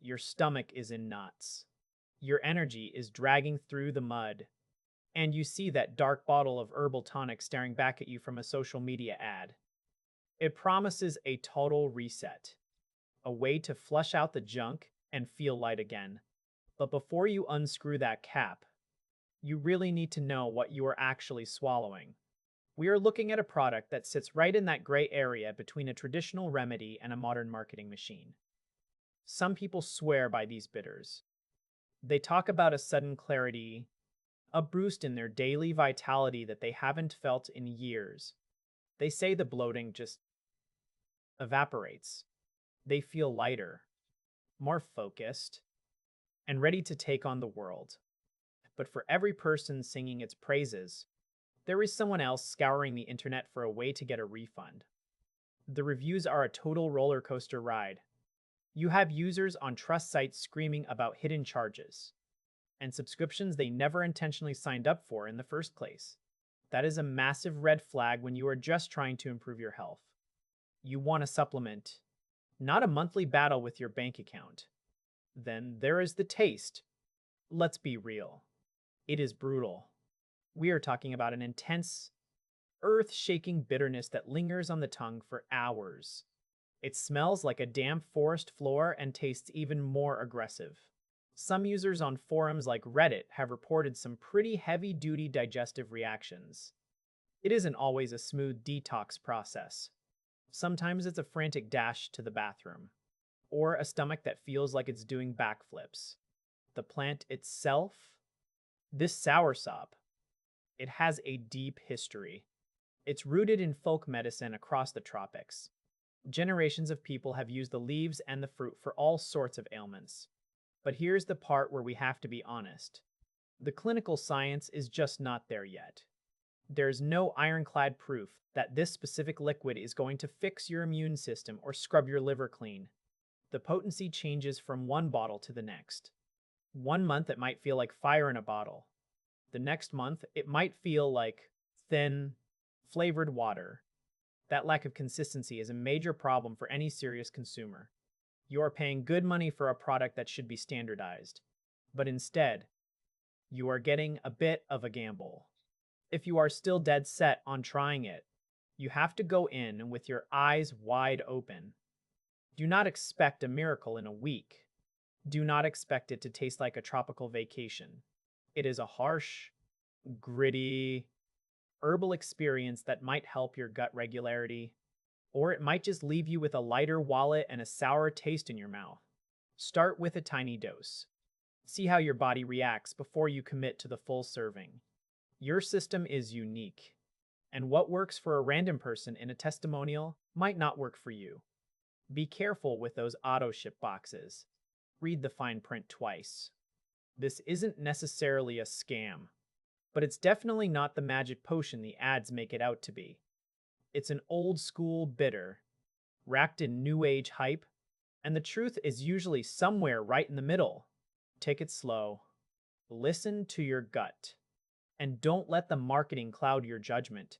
your stomach is in knots. Your energy is dragging through the mud, and you see that dark bottle of herbal tonic staring back at you from a social media ad. It promises a total reset, a way to flush out the junk and feel light again. But before you unscrew that cap, you really need to know what you are actually swallowing. We are looking at a product that sits right in that gray area between a traditional remedy and a modern marketing machine. Some people swear by these bitters. They talk about a sudden clarity, a boost in their daily vitality that they haven't felt in years. They say the bloating just evaporates. They feel lighter, more focused, and ready to take on the world. But for every person singing its praises, there is someone else scouring the internet for a way to get a refund. The reviews are a total roller coaster ride. You have users on trust sites screaming about hidden charges and subscriptions they never intentionally signed up for in the first place. That is a massive red flag when you are just trying to improve your health. You want a supplement, not a monthly battle with your bank account. Then there is the taste. Let's be real. It is brutal. We are talking about an intense, earth-shaking bitterness that lingers on the tongue for hours. It smells like a damp forest floor and tastes even more aggressive. Some users on forums like Reddit have reported some pretty heavy-duty digestive reactions. It isn't always a smooth detox process. Sometimes it's a frantic dash to the bathroom, or a stomach that feels like it's doing backflips. The plant itself, this soursop, it has a deep history. It's rooted in folk medicine across the tropics. Generations of people have used the leaves and the fruit for all sorts of ailments. But here's the part where we have to be honest. The clinical science is just not there yet. There's no ironclad proof that this specific liquid is going to fix your immune system or scrub your liver clean. The potency changes from one bottle to the next. One month it might feel like fire in a bottle. The next month it might feel like thin, flavored water. That lack of consistency is a major problem for any serious consumer. You are paying good money for a product that should be standardized, but instead, you are getting a bit of a gamble. If you are still dead set on trying it, you have to go in with your eyes wide open. Do not expect a miracle in a week. Do not expect it to taste like a tropical vacation. It is a harsh, gritty, herbal experience that might help your gut regularity, or it might just leave you with a lighter wallet and a sour taste in your mouth. Start with a tiny dose. See how your body reacts before you commit to the full serving. Your system is unique, and what works for a random person in a testimonial might not work for you. Be careful with those auto-ship boxes. Read the fine print twice. This isn't necessarily a scam, but it's definitely not the magic potion the ads make it out to be. It's an old-school bitter, wrapped in new age hype, and the truth is usually somewhere right in the middle. Take it slow. Listen to your gut. And don't let the marketing cloud your judgment.